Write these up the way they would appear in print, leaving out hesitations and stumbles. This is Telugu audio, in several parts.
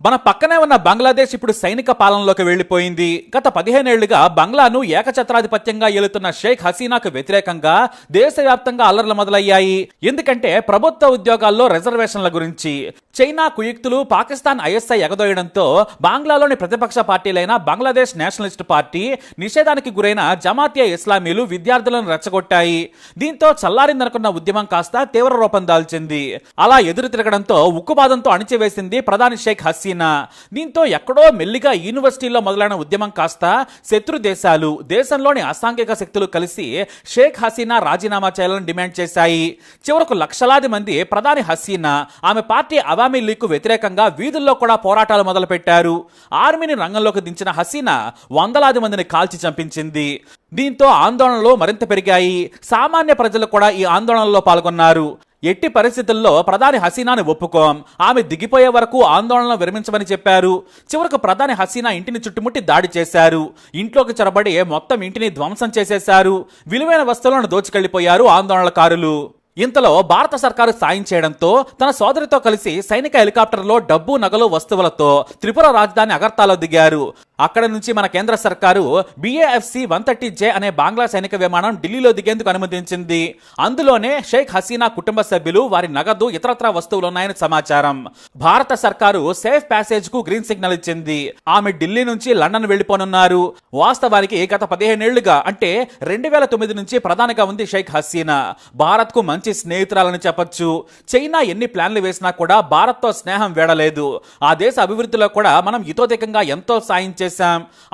మన పక్కనే ఉన్న బంగ్లాదేశ్ ఇప్పుడు సైనిక పాలనలోకి వెళ్లిపోయింది. గత 15 ఏళ్లుగా బంగ్లాను ఏకఛత్రాధిపత్యంగా ఏలుతున్న షేక్ హసీనాకు వ్యతిరేకంగా దేశవ్యాప్తంగా అల్లర్లు మొదలయ్యాయి. ఎందుకంటే ప్రభుత్వ ఉద్యోగాల్లో రిజర్వేషన్ల గురించి చైనా కుయుక్తులు, పాకిస్తాన్ ఐఎస్ఐ ఎగదోయడంతో బంగ్లాలోని ప్రతిపక్ష పార్టీలైన బంగ్లాదేశ్ నేషనలిస్ట్ పార్టీ, నిషేధానికి గురైన జమాతియా ఇస్లామీలు విద్యార్థులను రెచ్చగొట్టాయి. దీంతో చల్లారిందనుకున్న ఉద్యమం కాస్త తీవ్ర రూపం దాల్చింది. అలా ఎదురు తిరగడంతో ఉక్కుపాదంతో అణిచివేసింది ప్రధాని షేక్ హసీనా. దీంతో ఎక్కడో మెల్లిగా యూనివర్సిటీల్లో మొదలైన ఉద్యమం కాస్త శత్రు దేశాలు, దేశంలోని అసాంఘిక శక్తులు కలిసి షేక్ హసీనా రాజీనామా చేయాలని డిమాండ్ చేశాయి. చివరకు లక్షలాది మంది ప్రధాని హసీనా, ఆమె పార్టీ అవామీ లీగ్కు వ్యతిరేకంగా వీధుల్లో కూడా పోరాటాలు మొదలుపెట్టారు. ఆర్మీని రంగంలోకి దించిన హసీనా వందలాది మందిని కాల్చి చంపించింది. దీంతో ఆందోళనలు మరింత పెరిగాయి. సామాన్య ప్రజలు కూడా ఈ ఆందోళనలో పాల్గొన్నారు. ఎట్టి పరిస్థితుల్లో ప్రధాని హసీనాని ఒప్పుకోం, ఆమె దిగిపోయే వరకు ఆందోళన విరమించమని చెప్పారు. చివరకు ప్రధాని హసీనా ఇంటిని చుట్టుముట్టి దాడి చేశారు. ఇంట్లోకి చొరబడి మొత్తం ఇంటిని ధ్వంసం చేసేశారు. విలువైన వస్తువులను దోచుకెళ్లిపోయారు ఆందోళనకారులు. ఇంతలో భారత సర్కారు సాయం చేయడంతో తన సోదరితో కలిసి సైనిక హెలికాప్టర్లో డబ్బు, నగలు, వస్తువులతో త్రిపుర రాజధాని అగర్తాలో దిగారు. అక్కడ నుంచి మన కేంద్ర సర్కారు BAFC 130J అనే బంగ్లా సైనిక విమానం ఢిల్లీలో దిగేందుకు అనుమతించింది. అందులోనే షేక్ హసీనా కుటుంబ సభ్యులు, వారి నగదు, ఇతరత్రా వస్తువులు ఉన్నాయని సమాచారం. భారత సర్కారు సేఫ్ ప్యాసేజ్ కు గ్రీన్ సిగ్నల్ ఇచ్చింది. ఆమె ఢిల్లీ నుంచి లండన్ వెళ్లిపోనున్నారు. వాస్తవానికి గత 15 ఏళ్లుగా అంటే 2009 నుంచి ప్రధానిగా ఉంది షేక్ హసీనా. భారత్ కు మంచి స్నేహితురాలని చెప్పొచ్చు. చైనా ఎన్ని ప్లాన్లు వేసినా కూడా భారత్ తో స్నేహం వేడలేదు. ఆ దేశ అభివృద్ధిలో కూడా మనం ఇతోధికంగా ఎంతో సాయం చేశాం.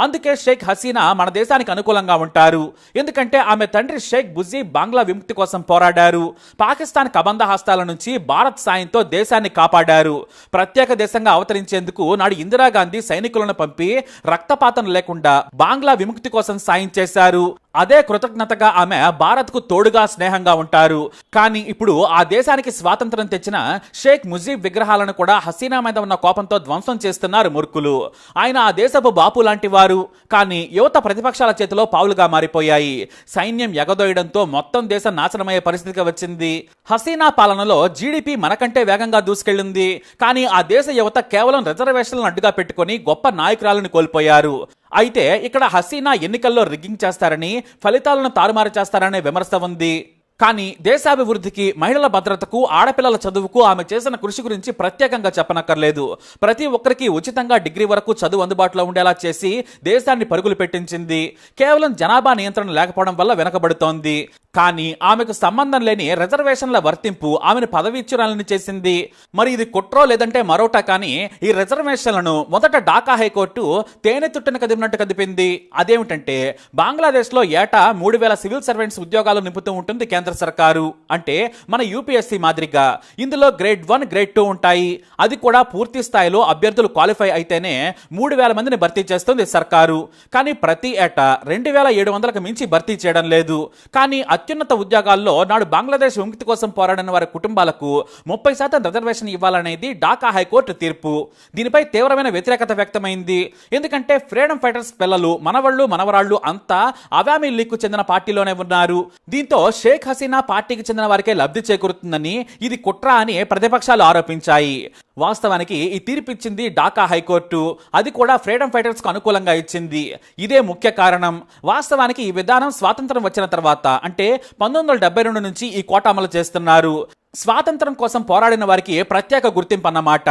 అందుకే షేక్ హసీనా మన దేశానికి అనుకూలంగా ఉంటారు. ఎందుకంటే ఆమె తండ్రి షేక్ బుజీ బంగ్లా విముక్తి కోసం పోరాడారు. పాకిస్తాన్ కబంధ హస్తాల నుంచి భారత్ సాయంతో దేశాన్ని కాపాడారు. ప్రత్యేక దేశంగా అవతరించేందుకు నాడు ఇందిరాగాంధీ సైనికులను పంపి రక్తపాతం లేకుండా బంగ్లా విముక్తి కోసం సాయం చేశారు. అదే కృతజ్ఞతగా ఆమె భారత్ కు తోడుగా స్నేహంగా ఉంటారు. కానీ ఇప్పుడు ఆ దేశానికి స్వాతంత్రం తెచ్చిన షేక్ ముజీబ్ విగ్రహాలను కూడా హసీనా మీద ఉన్న కోపంతో ధ్వంసం చేస్తున్నారు మూర్ఖులు. ఆయన ఆ దేశపు బాపు లాంటి వారు. కానీ యువత ప్రతిపక్షాల చేతిలో పావులుగా మారిపోయాయి. సైన్యం ఎగదోయడంతో మొత్తం దేశం నాశనమయ్యే పరిస్థితికి వచ్చింది. హసీనా పాలనలో జీడీపీ మనకంటే వేగంగా దూసుకెళ్లింది. కానీ ఆ దేశ యువత కేవలం రిజర్వేషన్లను అడ్డుగా పెట్టుకుని గొప్ప నాయకురాలను కోల్పోయారు. అయితే ఇక్కడ హసీనా ఎన్నికల్లో రిగ్గింగ్ చేస్తారని, ఫలితాలను తారుమారు చేస్తారనే విమర్శ ఉంది. కానీ దేశాభివృద్ధికి, మహిళల భద్రతకు, ఆడపిల్లల చదువుకు ఆమె చేసిన కృషి గురించి ప్రత్యేకంగా చెప్పనక్కర్లేదు. ప్రతి ఒక్కరికి ఉచితంగా డిగ్రీ వరకు చదువు అందుబాటులో ఉండేలా చేసి దేశాన్ని పరుగులు పెట్టించింది. కేవలం జనాభా నియంత్రణ లేకపోవడం వల్ల వెనకబడుతోంది. కానీ ఆమెకు సంబంధం లేని రిజర్వేషన్ల వర్తింపు ఆమెను పదవీచ్యురాలని చేసింది. మరి ఇది కుట్రో లేదంటే మరోటా, కానీ ఈ రిజర్వేషన్లను మొదట ఢాకా హైకోర్టు తేనె తుట్టను కదిపినట్టు కదిపింది. అదేమిటంటే బంగ్లాదేశ్ లో ఏటా 3000 సివిల్ సర్వెంట్స్ ఉద్యోగాలు నింపుతూ ఉంటుంది కేంద్ర సర్కారు. అంటే మన UPSC మాదిరిగా ఇందులో గ్రేడ్ 1, గ్రేడ్ 2 ఉంటాయి. అది కూడా పూర్తి స్థాయిలో అభ్యర్థులు క్వాలిఫై అయితేనే 3000 మందిని భర్తీ చేస్తుంది సర్కారు. కానీ ప్రతి ఏటా 2700కు మించి భర్తీ చేయడం లేదు. కానీ అత్యున్నత ఉద్యోగాల్లో నాడు బంగ్లాదేశ్ విముక్తి కోసం పోరాడిన వారి కుటుంబాలకు 30% రిజర్వేషన్ ఇవ్వాలనేది ఢాకా హైకోర్టు తీర్పు. దీనిపై తీవ్రమైన వ్యతిరేకత వ్యక్తమైంది. ఎందుకంటే ఫ్రీడమ్ ఫైటర్స్ పిల్లలు, మనవళ్ళు, మనవరాళ్లు అంతా అవామీ లీగ్కు చెందిన పార్టీలోనే ఉన్నారు. దీంతో షేక్ హసీనా పార్టీకి చెందిన వారికే లబ్ధి చేకూరుతుందని, ఇది కుట్ర అని ప్రతిపక్షాలు ఆరోపించాయి. వాస్తవానికి ఈ తీర్పు ఇచ్చింది ఢాకా హైకోర్టు. అది కూడా ఫ్రీడమ్ ఫైటర్స్ కు అనుకూలంగా ఇచ్చింది. ఇదే ముఖ్య కారణం. వాస్తవానికి ఈ విధానం స్వాతంత్రం వచ్చిన తర్వాత అంటే 1972 నుంచి ఈ కోటా అమలు చేస్తున్నారు. స్వాతంత్రం కోసం పోరాడిన వారికి ప్రత్యేక గుర్తింపు అన్నమాట.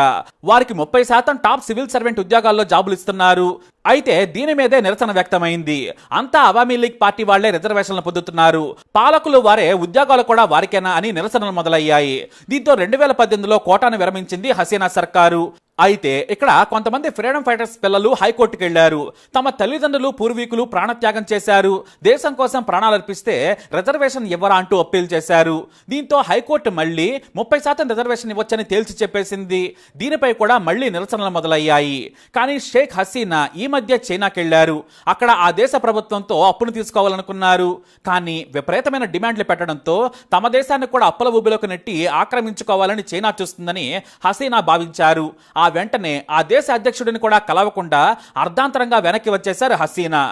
వారికి 30% టాప్ సివిల్ సర్వెంట్ ఉద్యోగాల్లో జాబులు ఇస్తున్నారు. అయితే దీని మీదే నిరసన వ్యక్తమైంది. అంతా అవామీ లీగ్ పార్టీ వాళ్లే రిజర్వేషన్లు పొందుతున్నారు, పాలకులు వారే, ఉద్యోగాలు కూడా వారికేనా అని నిరసనలు మొదలయ్యాయి. దీంతో 2018లో కోటాను విరమించింది హసీనా సర్కారు. అయితే ఇక్కడ కొంతమంది ఫ్రీడమ్ ఫైటర్స్ పిల్లలు హైకోర్టుకు వెళ్లారు. తమ తల్లిదండ్రులు, పూర్వీకులు ప్రాణత్యాగం చేశారు, దేశం కోసం ప్రాణాలర్పిస్తే రిజర్వేషన్ ఇవ్వరా అంటూ అప్పీల్ చేశారు. దీంతో హైకోర్టు మళ్లీ 30% రిజర్వేషన్ ఇవ్వొచ్చని తేల్చి చెప్పేసింది. దీనిపై కూడా మళ్లీ నిరసనలు మొదలయ్యాయి. కానీ షేక్ హసీనా ఈ మధ్య చైనాకెళ్లారు. అక్కడ ఆ దేశ ప్రభుత్వంతో అప్పును తీసుకోవాలనుకున్నారు. కానీ విపరీతమైన డిమాండ్లు పెట్టడంతో తమ దేశాన్ని కూడా అప్పుల ఊబిలోకి నెట్టి ఆక్రమించుకోవాలని చైనా చూస్తుందని హసీనా భావించారు. ఆ వెంటనే ఆ దేశ అధ్యక్షుడిని కూడా కలవకుండా అర్ధాంతరంగా వెనక్కి వచ్చేశారు హసీనా.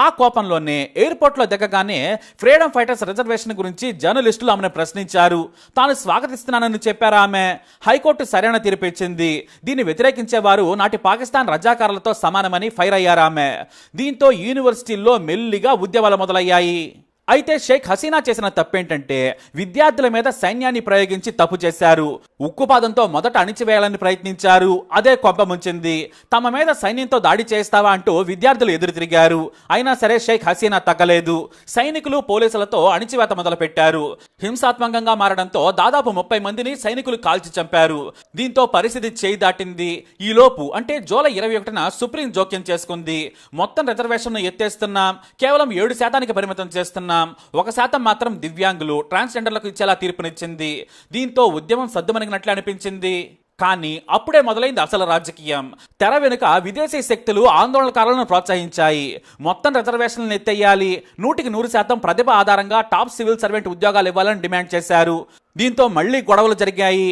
ఆ కోపంలోనే ఎయిర్పోర్ట్ లో దిగగానే ఫ్రీడమ్ ఫైటర్స్ రిజర్వేషన్ గురించి జర్నలిస్టులు ఆమెను ప్రశ్నించారు. తాను స్వాగతిస్తున్నానని చెప్పారు ఆమె. హైకోర్టు సరైన తీర్పు ఇచ్చింది. దీన్ని వ్యతిరేకించే వారు నాటి పాకిస్తాన్ రజాకారులతో సమానమని ఫైర్ అయ్యారు ఆమె. దీంతో యూనివర్సిటీల్లో మెల్లిగా ఉద్యమాలు మొదలయ్యాయి. అయితే షేక్ హసీనా చేసిన తప్పేంటంటే విద్యార్థుల మీద సైన్యాన్ని ప్రయోగించి తప్పు చేశారు. ఉక్కుపాదంతో మొదట అణిచివేయాలని ప్రయత్నించారు. అదే కొంప ముంచింది. తమ మీద సైన్యంతో దాడి చేస్తావా అంటూ విద్యార్థులు ఎదురు తిరిగారు. అయినా సరే షేక్ హసీనా తగ్గలేదు. సైనికులు పోలీసులతో అణిచివేత మొదలుపెట్టారు. హింసాత్మకంగా మారడంతో దాదాపు 30 మందిని సైనికులు కాల్చి చంపారు. దీంతో పరిస్థితి చేయి దాటింది. ఈలోపు అంటే జూలై 21న సుప్రీం జోక్యం చేసుకుంది. మొత్తం రిజర్వేషన్ ఎత్తేస్తున్నాం, కేవలం 7% పరిమితం చేస్తున్నాం, 1% మాత్రం దివ్యాంగులు ట్రాన్స్జెండర్లకు ఇచ్చేలా తీర్పునిచ్చింది. దీంతో ఉద్యమం సద్దుమణిగినట్లు అనిపించింది. కానీ అప్పుడే మొదలైంది అసలు రాజకీయం. తెర వెనుక విదేశీ శక్తులు ఆందోళనకారులను ప్రోత్సహించాయి. మొత్తం రిజర్వేషన్లను ఎత్తేయాలి, 100% ప్రతిభ ఆధారంగా టాప్ సివిల్ సర్వెంట్ ఉద్యోగాలు ఇవ్వాలని డిమాండ్ చేశారు. దీంతో మళ్లీ గొడవలు జరిగాయి.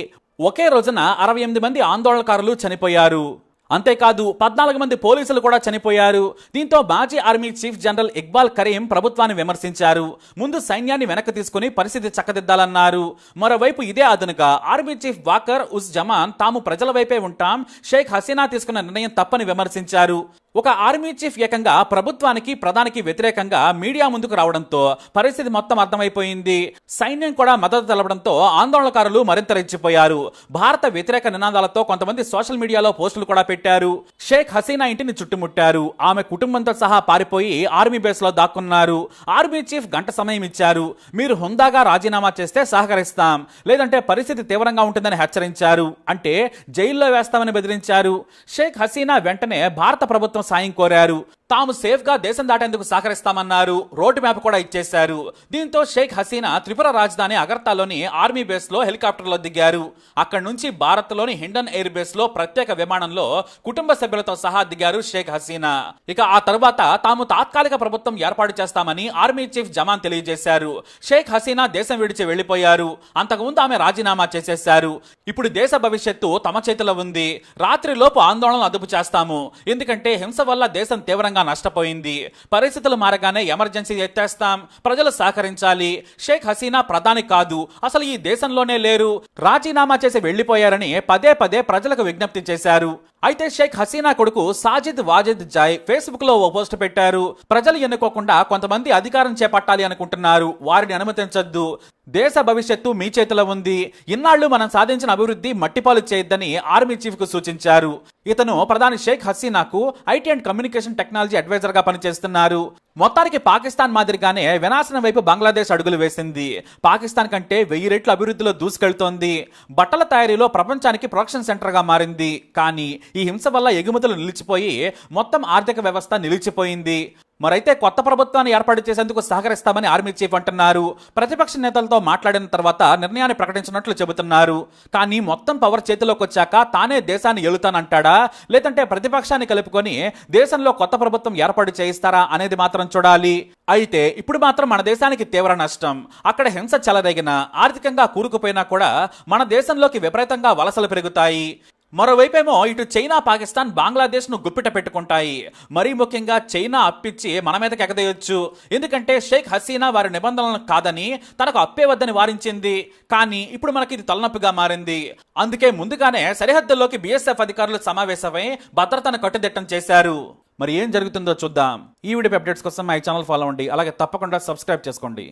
ఒకే రోజున 68 మంది ఆందోళనకారులు చనిపోయారు. అంతేకాదు 14 మంది పోలీసులు కూడా చనిపోయారు. దీంతో మాజీ army chief general Iqbal Karim ప్రభుత్వాన్ని విమర్శించారు. ముందు సైన్యాన్ని వెనక్కి తీసుకుని పరిస్థితి చక్కదిద్దాలన్నారు. మరోవైపు ఇదే అదనుగా ఆర్మీ చీఫ్ వాకర్ ఉస్ జమాన్ తాము ప్రజల వైపే ఉంటాం, షేక్ హసీనా తీసుకున్న నిర్ణయం తప్పని విమర్శించారు. ఒక ఆర్మీ చీఫ్ ఏకంగా ప్రభుత్వానికి ప్రధానికి వ్యతిరేకంగా మీడియా ముందుకు రావడంతో పరిస్థితి మొత్తం అర్థమైపోయింది. సైన్యం కూడా మద్దతు తెలపడంతో ఆందోళనకారులు మరింత రెచ్చిపోయారు. భారత వ్యతిరేక నినాదాలతో కొంతమంది సోషల్ మీడియాలో పోస్టులు కూడా పెట్టారు. షేక్ హసీనా ఇంటిని చుట్టుముట్టారు. ఆమె కుటుంబంతో సహా పారిపోయి ఆర్మీ బేస్ లో దాక్కున్నారు. ఆర్మీ చీఫ్ గంట సమయం ఇచ్చారు. మీరు హుందాగా రాజీనామా చేస్తే సహకరిస్తాం, లేదంటే పరిస్థితి తీవ్రంగా ఉంటుందని హెచ్చరించారు. అంటే జైల్లో వేస్తామని బెదిరించారు. షేక్ హసీనా వెంటనే భారత ప్రభుత్వం సాయం కోరారు. తాము సేఫ్ గా దేశం దాటేందుకు సహకరిస్తామన్నారు. రోడ్ మ్యాప్ కూడా ఇచ్చేశారు. దీంతో షేక్ హసీనా త్రిపుర రాజధాని అగర్తాలోని ఆర్మీ బేస్ లో హెలికాప్టర్లో దిగారు. అక్కడి నుంచి భారత్ లోని హిండన్ ఎయిర్ బేస్ లో ప్రత్యేక విమానంలో కుటుంబ సభ్యులతో సహా దిగారు షేక్ హసీనా. ఇక ఆ తర్వాత తాము తాత్కాలిక ప్రభుత్వం ఏర్పాటు చేస్తామని ఆర్మీ చీఫ్ జమాన్ తెలియజేశారు. షేక్ హసీనా దేశం విడిచి వెళ్లిపోయారు. అంతకుముందు ఆమె రాజీనామా చేసేశారు. ఇప్పుడు దేశ భవిష్యత్తు తమ చేతిలో ఉంది. రాత్రిలోపు ఆందోళనలు అదుపు చేస్తాము, ఎందుకంటే హింస వల్ల దేశం తీవ్రంగా నష్టపోయింది. పరిస్థితులు మారగానే ఎమర్జెన్సీ ఎత్తేస్తాం, ప్రజలు సహకరించాలి. షేక్ హసీనా ప్రధాని కాదు, అసలు ఈ దేశంలోనే లేరు, రాజీనామా చేసి వెళ్లిపోయారని పదే పదే ప్రజలకు విజ్ఞప్తి చేశారు. అయితే షేక్ హసీనా కొడుకు సాజిద్ వాజిద్ జాయ్ ఫేస్బుక్ లో ఓ పోస్ట్ పెట్టారు. ప్రజలు ఎన్నుకోకుండా కొంతమంది అధికారం చేపట్టాలి అనుకుంటున్నారు, వారిని అనుమతించొద్దు. దేశ భవిష్యత్తు మీ చేతిలో ఉంది. ఇన్నాళ్లు మనం సాధించిన అభివృద్ధి మట్టిపాలు చేయొద్దని ఆర్మీ చీఫ్ కు సూచించారు. ఇతను ప్రధాని షేక్ హసీనాకు IT and communication technology adviser గా పనిచేస్తున్నారు. మొత్తానికి పాకిస్తాన్ మాదిరిగానే వినాశనం వైపు బంగ్లాదేశ్ అడుగులు వేసింది. పాకిస్తాన్ కంటే 1000 రెట్లు అభివృద్ధిలో దూసుకెళ్తోంది. బట్టల తయారీలో ప్రపంచానికి ప్రొడక్షన్ సెంటర్ గా మారింది. కానీ ఈ హింస వల్ల ఎగుమతులు నిలిచిపోయి మొత్తం ఆర్థిక వ్యవస్థ నిలిచిపోయింది. మరైతే కొత్త ప్రభుత్వాన్ని ఏర్పాటు చేసేందుకు సహకరిస్తామని ఆర్మీ చీఫ్ అంటున్నారు. ప్రతిపక్ష నేతలతో మాట్లాడిన తర్వాత నిర్ణయాన్ని ప్రకటించినట్లు చెబుతున్నారు. కానీ మొత్తం పవర్ చేతిలోకి వచ్చాక తానే దేశాన్ని ఏలుతానంటాడా, లేదంటే ప్రతిపక్షాన్ని కలుపుకొని దేశంలో కొత్త ప్రభుత్వం ఏర్పాటు చేయిస్తారా అనేది మాత్రం చూడాలి. అయితే ఇప్పుడు మాత్రం మన దేశానికి తీవ్ర నష్టం. అక్కడ హింస చెలరేగినా, ఆర్థికంగా కూరుకుపోయినా కూడా మన దేశంలోకి విపరీతంగా వలసలు పెరుగుతాయి. మరోవైపేమో ఇటు చైనా, పాకిస్తాన్ బంగ్లాదేశ్ ను గుప్పిట పెట్టుకుంటాయి. మరీ ముఖ్యంగా చైనా అప్పిచ్చి మన మీదకి ఎగదేయొచ్చు. ఎందుకంటే షేక్ హసీనా వారి నిబంధనలను కాదని తనకు అప్పే వద్దని వారించింది. కానీ ఇప్పుడు మనకి ఇది తలనొప్పిగా మారింది. అందుకే ముందుగానే సరిహద్దుల్లోకి బీఎస్ఎఫ్ అధికారులు సమావేశమై భద్రతను కట్టుదిట్టం చేశారు. మరి ఏం జరుగుతుందో చూద్దాం. ఈ వీడియో అప్డేట్స్ కోసం మా ఛానల్ ఫాలో అవ్వండి. అలాగే తప్పకుండా సబ్స్క్రైబ్ చేసుకోండి.